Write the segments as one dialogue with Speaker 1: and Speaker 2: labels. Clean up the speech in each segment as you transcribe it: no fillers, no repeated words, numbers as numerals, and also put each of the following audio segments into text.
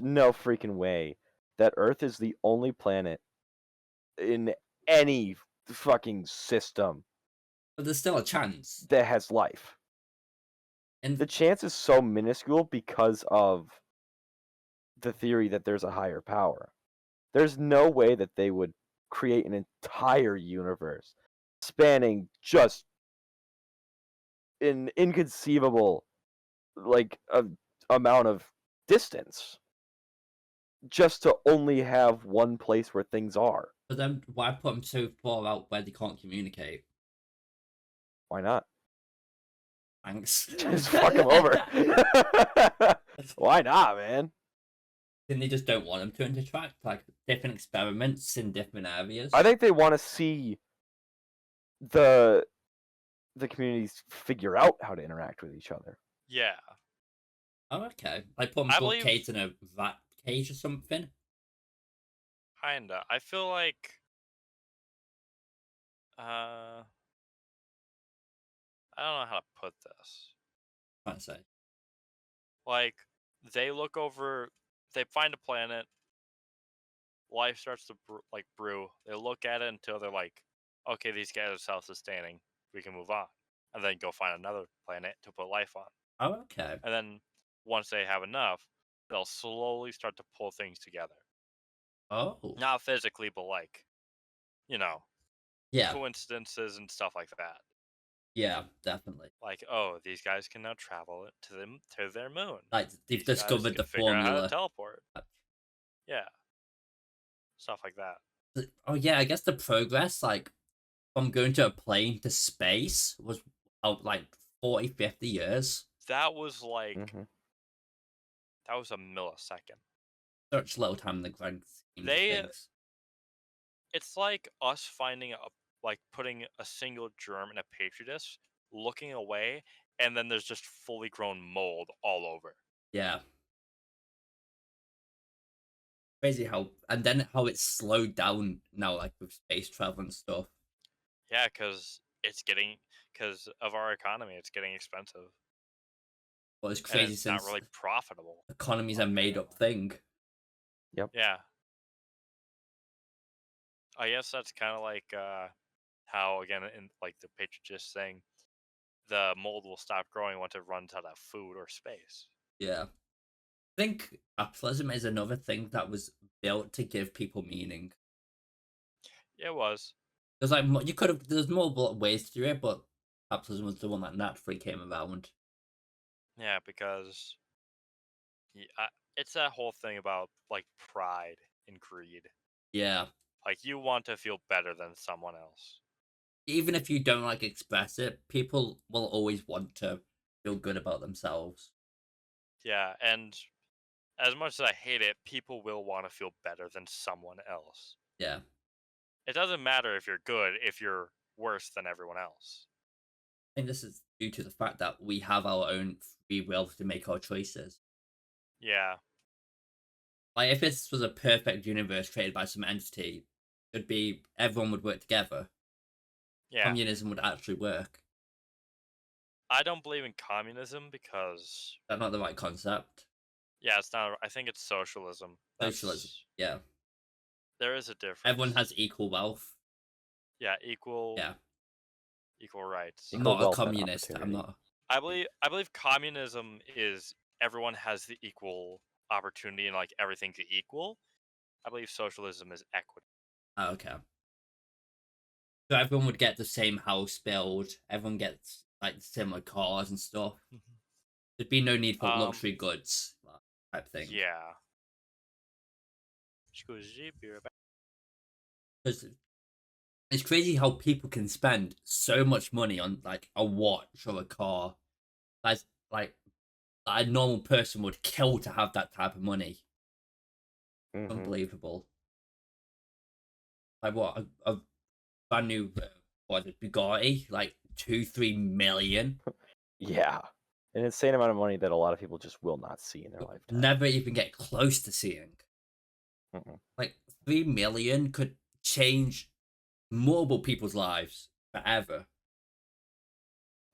Speaker 1: no freaking way that Earth is the only planet in any fucking system
Speaker 2: But there's still a chance.
Speaker 1: that has life.
Speaker 2: And
Speaker 1: The chance is so minuscule because of the theory that there's a higher power. There's no way that they would create an entire universe spanning just an inconceivable amount of distance just to only have one place where things are.
Speaker 2: but then why put them so far out where they can't communicate?
Speaker 1: Why not?
Speaker 2: Thanks.
Speaker 1: Just fuck them over. Why not, man?
Speaker 2: Then they just don't want them to interact, like different experiments in different areas.
Speaker 1: I think they want to see the communities figure out how to interact with each other.
Speaker 3: Yeah.
Speaker 2: Oh, okay. Like put them
Speaker 3: I
Speaker 2: both
Speaker 3: believe-
Speaker 2: caged in a rat cage or something.
Speaker 3: Kinda. I feel like I don't know how to put this.
Speaker 2: Trying to say.
Speaker 3: Like, they look over, they find a planet, life starts to brew. They look at it until they're like, okay, these guys are self-sustaining. We can move on, and then go find another planet to put life on.
Speaker 2: Oh, okay.
Speaker 3: And then once they have enough, they'll slowly start to pull things together.
Speaker 2: Oh.
Speaker 3: Not physically, but like, you know,
Speaker 2: Yeah.
Speaker 3: coincidences and stuff like that.
Speaker 2: Yeah, definitely.
Speaker 3: Like, oh, these guys can now travel to their moon.
Speaker 2: Like they've
Speaker 3: These guys
Speaker 2: discovered
Speaker 3: can
Speaker 2: the
Speaker 3: figure out how
Speaker 2: formula.
Speaker 3: to teleport. Yeah, stuff like that.
Speaker 2: Oh yeah, I guess the progress, like from going to a plane to space, was out like 40, 50 years.
Speaker 3: That was like
Speaker 1: Mhm.
Speaker 3: that was a millisecond.
Speaker 2: Such little time in the grand scheme of
Speaker 3: They-
Speaker 2: things.
Speaker 3: It's like us finding putting a single germ in a petri dish, looking away, and then there's just fully grown mold all over.
Speaker 2: Yeah. Crazy how, and then how it's slowed down now, like with space travel and stuff.
Speaker 3: Yeah, because of our economy, it's getting expensive.
Speaker 2: Well, it's
Speaker 3: And
Speaker 2: crazy
Speaker 3: it's not
Speaker 2: since
Speaker 3: really profitable.
Speaker 2: economy's a made up thing.
Speaker 3: Yeah. I guess that's kind of like how, again, in like the petri dish thing, the mold will stop growing once it runs out of food or space.
Speaker 2: Yeah. I think capitalism is another thing that was built to give people meaning.
Speaker 3: Yeah, it was.
Speaker 2: There's like you could have. There's multiple ways to do it, but capitalism was the one that naturally came around.
Speaker 3: Yeah, because it's that whole thing about like pride and greed.
Speaker 2: Yeah.
Speaker 3: Like, you want to feel better than someone else.
Speaker 2: Even if you don't like express it, people will always want to feel good about themselves.
Speaker 3: Yeah, and as much as I hate it, people will want to feel better than someone else.
Speaker 2: Yeah.
Speaker 3: It doesn't matter if you're good if you're worse than everyone else.
Speaker 2: I think this is due to the fact that we have our own free will to make our choices.
Speaker 3: Yeah.
Speaker 2: Like if this was a perfect universe created by some entity, it'd be everyone would work together.
Speaker 3: Yeah.
Speaker 2: Communism would actually work.
Speaker 3: I don't believe in communism because
Speaker 2: That's not the right concept.
Speaker 3: yeah, it's not. I think it's socialism.
Speaker 2: Socialism. Yeah.
Speaker 3: There is a difference.
Speaker 2: Everyone has equal wealth.
Speaker 3: Yeah, equal.
Speaker 2: Yeah.
Speaker 3: Equal rights.
Speaker 2: I'm
Speaker 1: Equal
Speaker 2: not a
Speaker 1: wealth and
Speaker 2: communist. I'm
Speaker 1: opportunity.
Speaker 2: not.
Speaker 3: I believe communism is everyone has the equal opportunity and like everything's equal. I believe socialism is equity.
Speaker 2: Oh, okay. So everyone would get the same house build. Everyone gets like similar cars and stuff. There'd be no need for luxury goods type thing.
Speaker 3: Yeah. Scusi, be right back.
Speaker 2: Because it's crazy how people can spend so much money on like a watch or a car. That's like a normal person would kill to have that type of money.
Speaker 1: Mhm.
Speaker 2: Unbelievable. Like what a brand new Bugatti, like 2-3 million.
Speaker 1: Yeah, an insane amount of money that a lot of people just will not see in their lifetime.
Speaker 2: Never even get close to seeing.
Speaker 1: Mm-mm.
Speaker 2: Like 3 million could change multiple people's lives forever.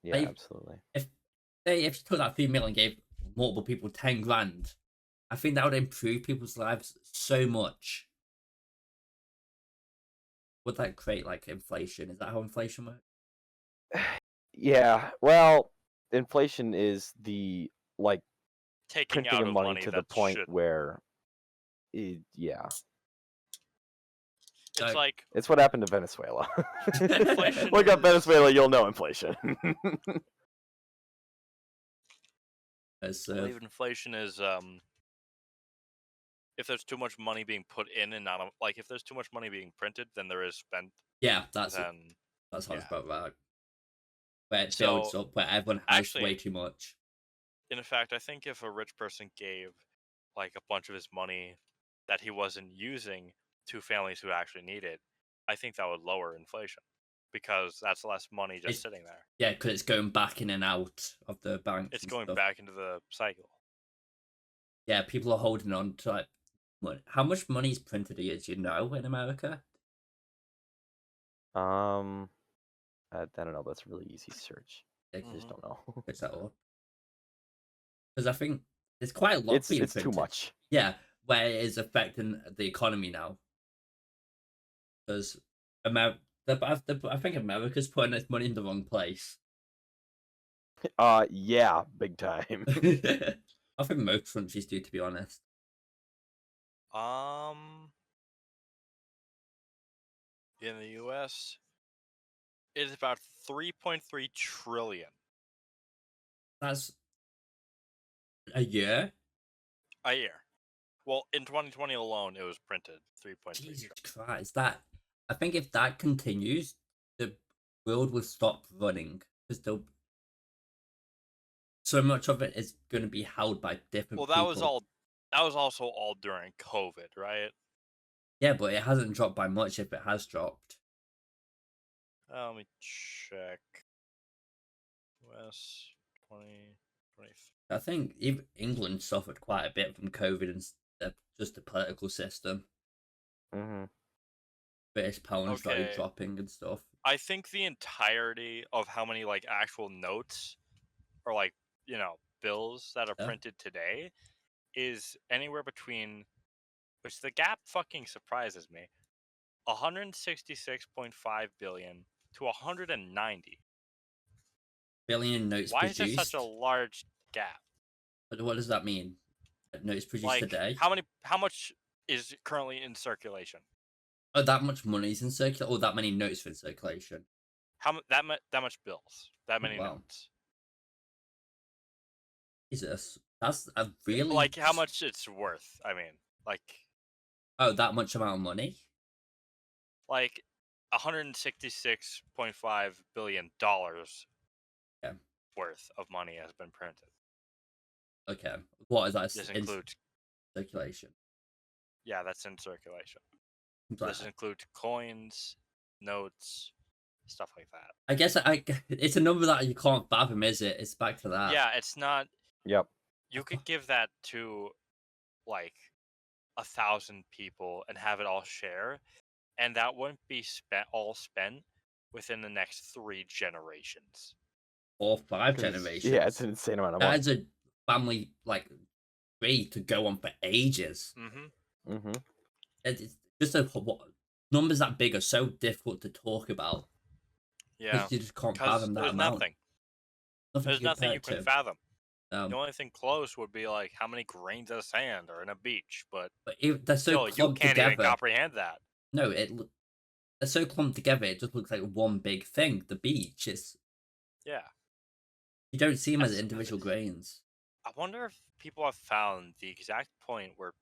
Speaker 1: Yeah,
Speaker 2: Like,
Speaker 1: absolutely.
Speaker 2: If you took that 3 million and gave multiple people 10 grand, I think that would improve people's lives so much. Would that create like inflation? Is that how inflation works?
Speaker 1: Yeah, well, inflation is the like
Speaker 3: Taking
Speaker 1: printing
Speaker 3: out
Speaker 1: of
Speaker 3: of
Speaker 1: money
Speaker 3: money
Speaker 1: to the
Speaker 3: that
Speaker 1: point
Speaker 3: should.
Speaker 1: where,
Speaker 3: It's
Speaker 2: So-
Speaker 3: like
Speaker 1: it's what happened to Venezuela.
Speaker 3: Inflation
Speaker 1: Look up
Speaker 3: is-
Speaker 1: Venezuela, you'll know inflation.
Speaker 3: I believe inflation is if there's too much money being put in and not like if there's too much money being printed than there is spent,
Speaker 2: yeah, that's
Speaker 3: then
Speaker 2: that sounds
Speaker 3: yeah.
Speaker 2: about right. Where it
Speaker 3: So,
Speaker 2: builds up, where everyone has
Speaker 3: actually-
Speaker 2: way too much.
Speaker 3: in fact, I think if a rich person gave like a bunch of his money that he wasn't using to families who actually need it, I think that would lower inflation because that's less money just
Speaker 2: It's-
Speaker 3: sitting there.
Speaker 2: Yeah, because it's going back in and out of the banks.
Speaker 3: It's
Speaker 2: and
Speaker 3: going
Speaker 2: stuff.
Speaker 3: back into the cycle.
Speaker 2: Yeah, people are holding on to like how much money is printed a year? Do you know in America?
Speaker 1: I don't know. That's a really easy search.
Speaker 2: Yeah,
Speaker 1: I just don't know.
Speaker 2: Fix that up. Because I think it's quite a lot.
Speaker 1: It's
Speaker 2: being
Speaker 1: too
Speaker 2: printed.
Speaker 1: much.
Speaker 2: Yeah, where it is affecting the economy now. Because I think America's putting its money in the wrong place.
Speaker 1: Yeah, big time.
Speaker 2: I think most countries do, to be honest.
Speaker 3: In the U.S., it is about 3.3 trillion
Speaker 2: That's a year.
Speaker 3: a year. Well, in 2020 alone, it was printed 3.3
Speaker 2: Jesus
Speaker 3: trillion.
Speaker 2: Christ, that I think if that continues, the world will stop running because so much of it is going to be held by different
Speaker 3: Well,
Speaker 2: people.
Speaker 3: that was also all during COVID, right?
Speaker 2: Yeah, but it hasn't dropped by much if it has dropped.
Speaker 3: Let me check. US 2023.
Speaker 2: I think even England suffered quite a bit from COVID and just the political system.
Speaker 1: Mm-hmm.
Speaker 2: British pound started
Speaker 3: Okay.
Speaker 2: dropping and stuff.
Speaker 3: I think the entirety of how many like actual notes or like bills that are
Speaker 2: Yeah.
Speaker 3: printed today is anywhere between, which the gap fucking surprises me, 166.5 billion to 190.
Speaker 2: Billion notes
Speaker 3: Why
Speaker 2: produced.
Speaker 3: is there such a large gap?
Speaker 2: But what does that mean? Notes produced
Speaker 3: Like
Speaker 2: today?
Speaker 3: how much is currently in circulation?
Speaker 2: Oh, that much money's in circulation? Or that many notes are in circulation?
Speaker 3: That much bills? That many
Speaker 2: wow.
Speaker 3: notes?
Speaker 2: Jesus, that's a really
Speaker 3: Like how much it's worth? I mean, like
Speaker 2: that much amount of money?
Speaker 3: like $166.5 billion
Speaker 2: Yeah.
Speaker 3: worth of money has been printed.
Speaker 2: Okay, what is that?
Speaker 3: This
Speaker 2: in
Speaker 3: includes
Speaker 2: circulation.
Speaker 3: Yeah, that's in circulation.
Speaker 2: But
Speaker 3: This includes coins, notes, stuff like that.
Speaker 2: I guess it's a number that you can't fathom, is it? It's back to that.
Speaker 3: Yeah, it's not.
Speaker 1: Yep.
Speaker 3: You could give that to like 1,000 people and have it all share, and that wouldn't be spent within the next 3 generations.
Speaker 2: Or 5
Speaker 1: 'Cause
Speaker 2: generations.
Speaker 1: Yeah, it's an insane amount of
Speaker 2: That
Speaker 1: money.
Speaker 2: is a family like tree to go on for ages.
Speaker 3: Mm-hmm.
Speaker 1: Mm-hmm.
Speaker 2: It's just numbers that big are so difficult to talk about.
Speaker 3: Yeah,
Speaker 2: You just can't
Speaker 3: because
Speaker 2: fathom that
Speaker 3: there's
Speaker 2: amount.
Speaker 3: nothing.
Speaker 2: There's
Speaker 3: There's nothing you can fathom.
Speaker 2: Um,
Speaker 3: The only thing close would be like how many grains of sand are in a beach, but
Speaker 2: they're so
Speaker 3: still, you
Speaker 2: clumped
Speaker 3: can't even
Speaker 2: together.
Speaker 3: comprehend that.
Speaker 2: No, they're so clumped together. It just looks like one big thing. The beach is.
Speaker 3: Yeah.
Speaker 2: You don't see them as
Speaker 3: That's-
Speaker 2: individual grains.
Speaker 3: I wonder if people have found the exact point where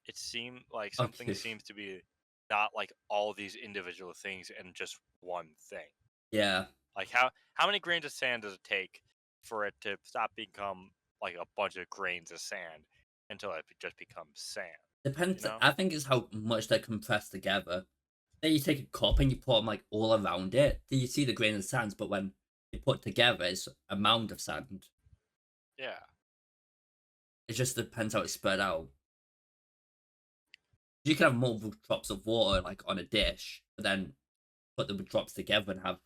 Speaker 3: it seemed like something seems to be not like all these individual things and just one thing.
Speaker 2: Yeah.
Speaker 3: Like how many grains of sand does it take for it to stop become like a bunch of grains of sand until it just becomes sand?
Speaker 2: Depends.
Speaker 3: You know?
Speaker 2: I think it's how much they're compressed together. Then you take a cup and you put them like all around it. Then you see the grains of sand, but when they put together, it's a mound of sand.
Speaker 3: Yeah.
Speaker 2: It just depends how it's spread out. You can have multiple drops of water like on a dish, but then put the drops together and have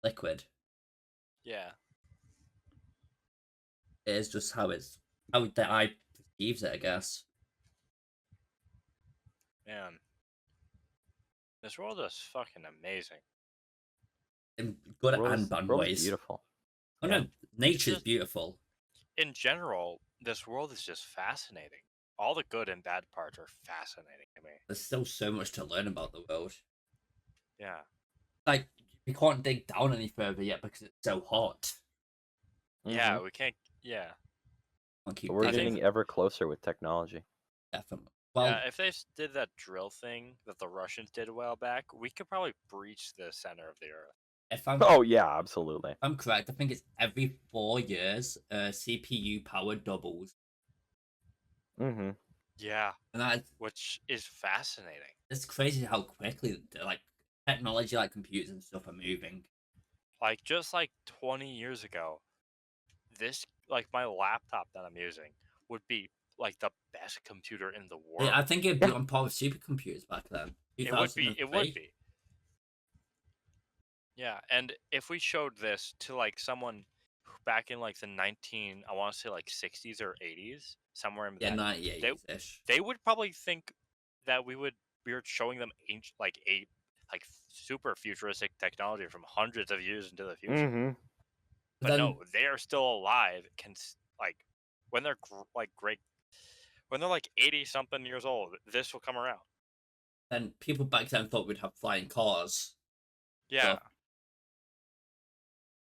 Speaker 2: liquid.
Speaker 3: Yeah.
Speaker 2: It is just how the eye achieves it, I guess.
Speaker 3: Man, this world is fucking amazing.
Speaker 2: In good
Speaker 1: World
Speaker 2: and
Speaker 1: is,
Speaker 2: bad
Speaker 1: world is
Speaker 2: ways.
Speaker 1: beautiful.
Speaker 2: Oh
Speaker 1: Yeah.
Speaker 2: no, nature's
Speaker 3: just-
Speaker 2: beautiful.
Speaker 3: In general, this world is just fascinating. All the good and bad parts are fascinating to me.
Speaker 2: There's still so much to learn about the world.
Speaker 3: Yeah.
Speaker 2: Like, we can't dig down any further yet because it's so hot.
Speaker 3: Yeah,
Speaker 1: Mhm.
Speaker 3: we can't. Yeah.
Speaker 2: Can't keep
Speaker 1: But we're
Speaker 2: digging.
Speaker 1: getting ever closer with technology.
Speaker 2: Definitely. Well,
Speaker 3: Yeah, if they did that drill thing that the Russians did a while back, we could probably breach the center of the Earth.
Speaker 2: if I'm
Speaker 1: Oh yeah, absolutely.
Speaker 2: correct, I think it's every 4 years, CPU power doubles,
Speaker 1: Mm-hmm.
Speaker 3: Yeah,
Speaker 2: and that's
Speaker 3: which is fascinating.
Speaker 2: it's crazy how quickly like technology, like computers and stuff, are moving.
Speaker 3: Like just like 20 years ago, this like my laptop that I'm using would be like the best computer in the world.
Speaker 2: Yeah, I think it'd be on par with supercomputers back then.
Speaker 3: It would be.
Speaker 2: 2003.
Speaker 3: Yeah, and if we showed this to like someone back in like the I want to say like 60s or 80s, somewhere in
Speaker 2: Yeah,
Speaker 3: that,
Speaker 2: 98 ish.
Speaker 3: they would probably think that we were showing them like super futuristic technology from hundreds of years into the future.
Speaker 1: Mm-hmm.
Speaker 3: But
Speaker 2: Then
Speaker 3: no, they are still alive. Like when they're great, when they're like 80 something years old, this will come around.
Speaker 2: then people back then thought we'd have flying cars.
Speaker 3: Yeah.
Speaker 2: So,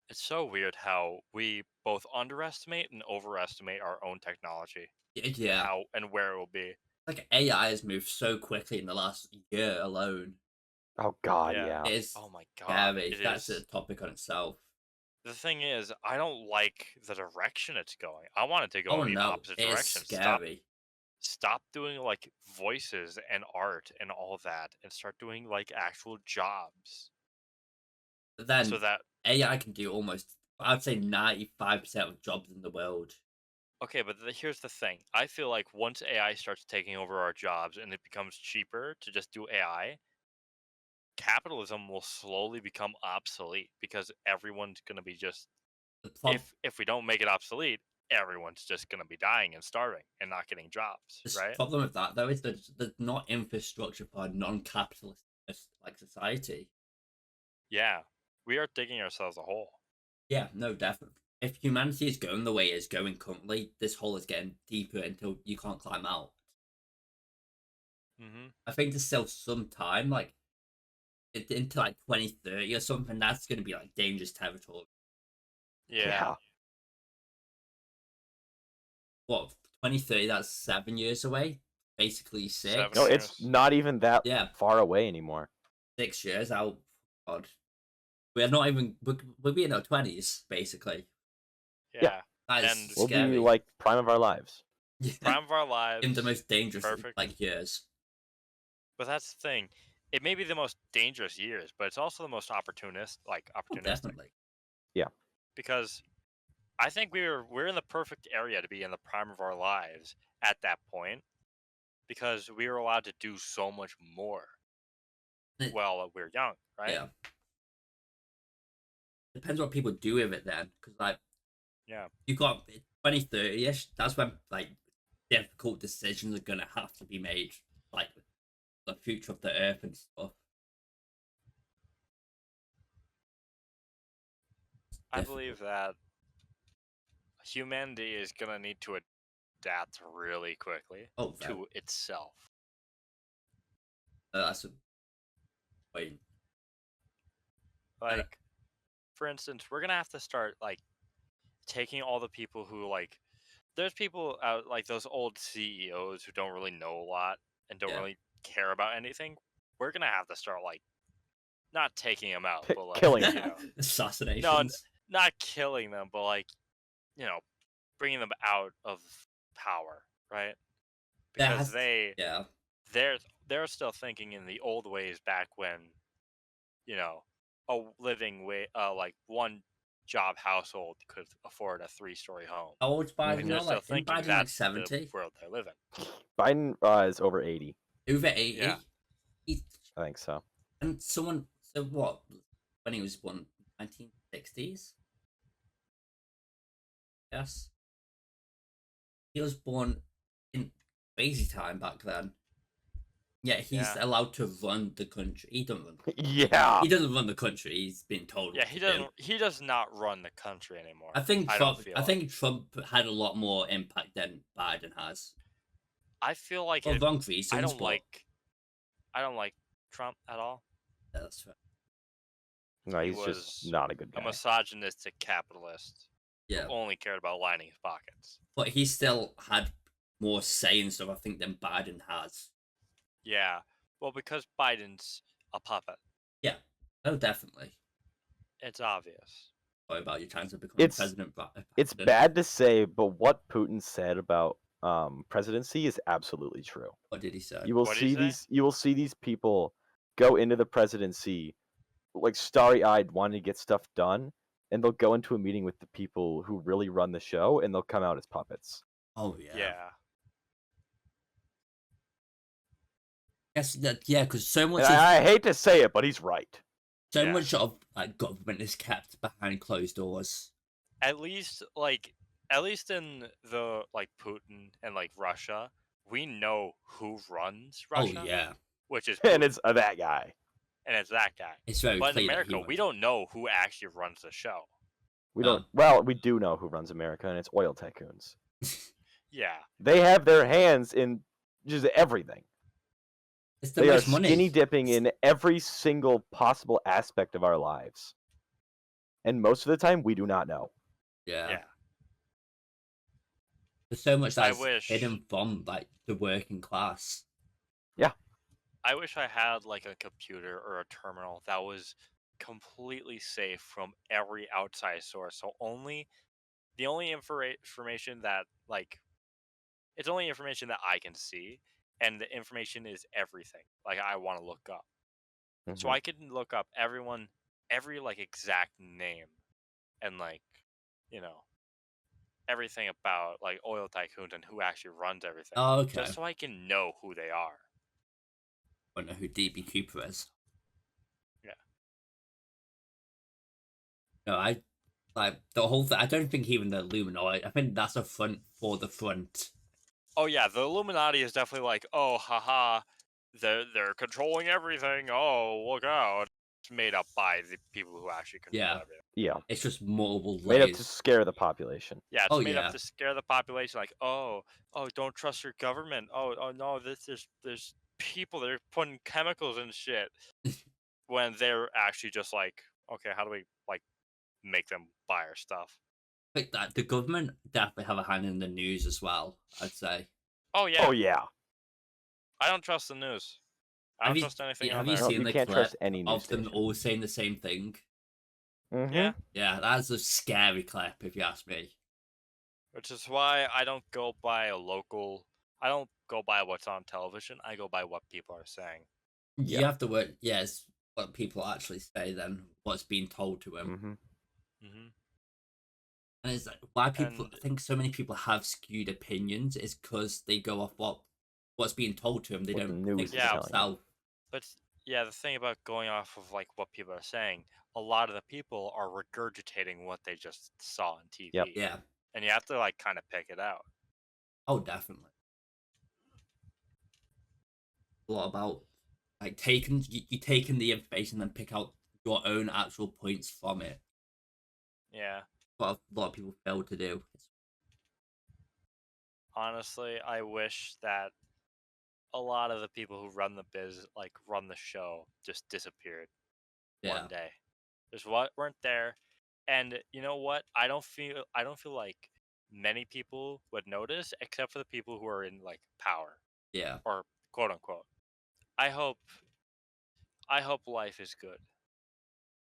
Speaker 3: It's so weird how we both underestimate and overestimate our own technology.
Speaker 2: yeah,
Speaker 3: How and where it will be.
Speaker 2: like AI has moved so quickly in the last year alone.
Speaker 1: Oh God,
Speaker 3: Yeah.
Speaker 1: yeah.
Speaker 2: It is
Speaker 3: Oh my god.
Speaker 2: scary.
Speaker 3: It
Speaker 2: That's a
Speaker 3: is.
Speaker 2: topic on itself.
Speaker 3: The thing is, I don't like the direction it's going. I want it to go
Speaker 2: Oh
Speaker 3: in the
Speaker 2: no,
Speaker 3: opposite
Speaker 2: it is
Speaker 3: direction.
Speaker 2: scary.
Speaker 3: Stop doing like voices and art and all that and start doing like actual jobs.
Speaker 2: But then
Speaker 3: So that
Speaker 2: AI can do almost, I'd say 95% of jobs in the world.
Speaker 3: okay, but here's the thing. I feel like once AI starts taking over our jobs and it becomes cheaper to just do AI, capitalism will slowly become obsolete because everyone's going to be just
Speaker 2: The prob-
Speaker 3: if we don't make it obsolete, everyone's just going to be dying and starving and not getting jobs,
Speaker 2: the
Speaker 3: right?
Speaker 2: problem with that though is that there's not infrastructure for a non-capitalist like society.
Speaker 3: Yeah. We are digging ourselves a hole.
Speaker 2: Yeah, no, definitely. If humanity is going the way it's going currently, this hole is getting deeper until you can't climb out.
Speaker 3: Mhm.
Speaker 2: I think there's still some time, like into like 2030 or something. That's going to be like dangerous territory.
Speaker 3: Yeah.
Speaker 2: What 2030? That's 7 years away. Basically 6.
Speaker 1: No,
Speaker 3: 7
Speaker 1: it's
Speaker 3: years.
Speaker 1: not even that
Speaker 2: Yeah,
Speaker 1: far away anymore.
Speaker 2: 6 years out. God, we're not even. We'll be in our 20s basically.
Speaker 3: Yeah.
Speaker 2: That is
Speaker 3: And
Speaker 1: We'll
Speaker 2: scary.
Speaker 1: be like prime of our lives.
Speaker 2: Yeah.
Speaker 3: prime of our lives.
Speaker 2: In the most dangerous
Speaker 3: Perfect.
Speaker 2: like years.
Speaker 3: But that's the thing. It may be the most dangerous years, but it's also the most opportunistic.
Speaker 2: Oh, definitely.
Speaker 3: Because I think we're in the perfect area to be in the prime of our lives at that point, because we are allowed to do so much more. Well, we're young, right?
Speaker 2: Yeah. Depends what people do with it then, because like
Speaker 3: Yeah.
Speaker 2: you got 2030ish. That's when like difficult decisions are gonna have to be made, like the future of the Earth and stuff.
Speaker 3: I believe that humanity is gonna need to adapt really quickly
Speaker 2: Oh,
Speaker 3: to itself.
Speaker 2: that's a point.
Speaker 3: Like, for instance, we're gonna have to start like taking all the people who like. There's people out like those old CEOs who don't really know a lot and don't really care about anything. We're gonna have to start like not taking them out, but like
Speaker 1: Killing
Speaker 3: you
Speaker 1: them.
Speaker 3: know,
Speaker 2: Assassinations.
Speaker 3: not killing them, but like bringing them out of power, right? Because
Speaker 2: Yeah.
Speaker 3: they're still thinking in the old ways back when a living way like one job household could afford a 3-story home.
Speaker 2: How old's Biden
Speaker 3: They're
Speaker 2: now?
Speaker 3: still
Speaker 2: Like, isn't
Speaker 3: thinking
Speaker 2: Biden like
Speaker 3: that's the
Speaker 2: 70?
Speaker 3: world they're living.
Speaker 1: Biden is over 80.
Speaker 2: Over 80?
Speaker 3: Yeah.
Speaker 1: I think so.
Speaker 2: And someone, so what? When he was born, 1960s? Yes. He was born crazy time back then. Yeah, he's
Speaker 3: Yeah.
Speaker 2: allowed to run the country. He doesn't run.
Speaker 1: Yeah.
Speaker 2: He doesn't run the country. He's been told.
Speaker 3: Yeah,
Speaker 2: what
Speaker 3: he
Speaker 2: to do.
Speaker 3: doesn't. He does not run the country anymore.
Speaker 2: I think
Speaker 3: I
Speaker 2: Trump.
Speaker 3: don't feel.
Speaker 2: I think Trump had a lot more impact than Biden has.
Speaker 3: I feel like
Speaker 2: For
Speaker 3: it,
Speaker 2: wrong reasons.
Speaker 3: I don't
Speaker 2: but
Speaker 3: like. I don't like Trump at all.
Speaker 2: That's fair.
Speaker 1: No,
Speaker 3: He
Speaker 1: he's just
Speaker 3: was
Speaker 1: not a good
Speaker 3: a
Speaker 1: guy.
Speaker 3: misogynistic capitalist
Speaker 2: Yeah,
Speaker 3: who only cared about lining his pockets.
Speaker 2: but he still had more say in stuff, I think, than Biden has.
Speaker 3: Yeah, well, because Biden's a puppet.
Speaker 2: Yeah, oh, definitely.
Speaker 3: It's obvious.
Speaker 2: Sorry about your chance of becoming
Speaker 1: It's-
Speaker 2: president.
Speaker 1: It's bad to say, but what Putin said about presidency is absolutely true.
Speaker 2: What did he say?
Speaker 1: You will
Speaker 3: What'd he
Speaker 1: see
Speaker 3: say?
Speaker 1: these people go into the presidency like starry-eyed wanting to get stuff done, and they'll go into a meeting with the people who really run the show, and they'll come out as puppets.
Speaker 2: Oh yeah.
Speaker 3: Yeah.
Speaker 2: Yes, yeah, because so much.
Speaker 1: And I hate to say it, but he's right.
Speaker 2: So
Speaker 3: Yeah.
Speaker 2: much of like government is kept behind closed doors.
Speaker 3: At least in the like Putin and like Russia, we know who runs Russia.
Speaker 2: Oh yeah,
Speaker 3: Which is
Speaker 1: And
Speaker 3: Putin,
Speaker 1: it's that guy.
Speaker 3: and it's that guy.
Speaker 2: it's very
Speaker 3: But in
Speaker 2: clear that
Speaker 3: America,
Speaker 2: he
Speaker 3: we
Speaker 2: runs.
Speaker 3: don't know who actually runs the show.
Speaker 1: We
Speaker 2: No.
Speaker 1: don't. Well, we do know who runs America, and it's oil tycoons.
Speaker 3: Yeah.
Speaker 1: They have their hands in just everything.
Speaker 2: It's the
Speaker 1: They are
Speaker 2: most money.
Speaker 1: skinny dipping in every single possible aspect of our lives. And most of the time, we do not know.
Speaker 2: Yeah.
Speaker 3: Yeah.
Speaker 2: There's so much
Speaker 3: I
Speaker 2: that's
Speaker 3: wish-
Speaker 2: hidden from like the working class.
Speaker 3: I wish I had like a computer or a terminal that was completely safe from every outside source. So the only information that like it's only information that I can see, and the information is everything. Like I want to look up. So
Speaker 1: Mhm.
Speaker 3: I can look up every like exact name, and like, everything about like oil tycoons and who actually runs everything.
Speaker 2: Oh, okay.
Speaker 3: Just so I can know who they are.
Speaker 2: I don't know who DB Cooper is.
Speaker 3: Yeah.
Speaker 2: No, I like the whole thing. I don't think even the Illuminati. I think that's a front for the front.
Speaker 3: Oh yeah, the Illuminati is definitely like, oh haha, they're controlling everything. Oh, look out. It's made up by the people who actually control
Speaker 2: Yeah.
Speaker 3: everything.
Speaker 1: Yeah.
Speaker 2: It's just multiple
Speaker 1: Made up to
Speaker 2: layers.
Speaker 1: scare the population.
Speaker 3: Yeah, it's
Speaker 2: Oh,
Speaker 3: made
Speaker 2: yeah.
Speaker 3: up to scare the population. Like, oh, don't trust your government. Oh no, there's people that are putting chemicals in shit. When they're actually just like, okay, how do we like make them buy our stuff?
Speaker 2: Like that, the government definitely have a hand in the news as well. I'd say.
Speaker 3: Oh yeah,
Speaker 1: Oh yeah.
Speaker 3: I don't trust the news. I
Speaker 2: Have
Speaker 3: don't
Speaker 2: you-
Speaker 3: trust anything
Speaker 2: yeah,
Speaker 3: on
Speaker 2: have you
Speaker 3: there.
Speaker 1: No,
Speaker 2: seen
Speaker 1: you
Speaker 2: the
Speaker 1: can't
Speaker 2: clip
Speaker 1: trust any news
Speaker 2: of them
Speaker 1: station.
Speaker 2: all saying the same thing?
Speaker 1: Mhm.
Speaker 3: Yeah,
Speaker 2: Yeah, that's a scary clip if you ask me.
Speaker 3: which is why I don't go by I don't go by what's on television. I go by what people are saying.
Speaker 2: You
Speaker 1: Yeah.
Speaker 2: have to work. Yes, what people actually say than what's being told to them.
Speaker 1: Mhm.
Speaker 3: Mm-hmm.
Speaker 2: And it's like why people.
Speaker 3: And-
Speaker 2: I think so many people have skewed opinions is because they go off what's being told to them. They
Speaker 1: What the
Speaker 2: don't
Speaker 1: news
Speaker 2: think
Speaker 1: is
Speaker 2: for
Speaker 3: telling
Speaker 1: you.
Speaker 2: themselves.
Speaker 3: But yeah, the thing about going off of like what people are saying, a lot of the people are regurgitating what they just saw on TV.
Speaker 1: Yep.
Speaker 2: Yeah.
Speaker 3: And you have to like kind of pick it out.
Speaker 2: Oh, definitely. A lot about like taking you taking the information and pick out your own actual points from it.
Speaker 3: Yeah.
Speaker 2: What a lot of people fail to do.
Speaker 3: Honestly, I wish that a lot of the people who run the show just disappeared
Speaker 2: Yeah.
Speaker 3: one day. Just weren't there. And you know what? I don't feel like many people would notice except for the people who are in like power
Speaker 2: Yeah.
Speaker 3: or quote unquote. I hope life is good,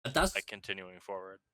Speaker 2: That's
Speaker 3: like continuing forward.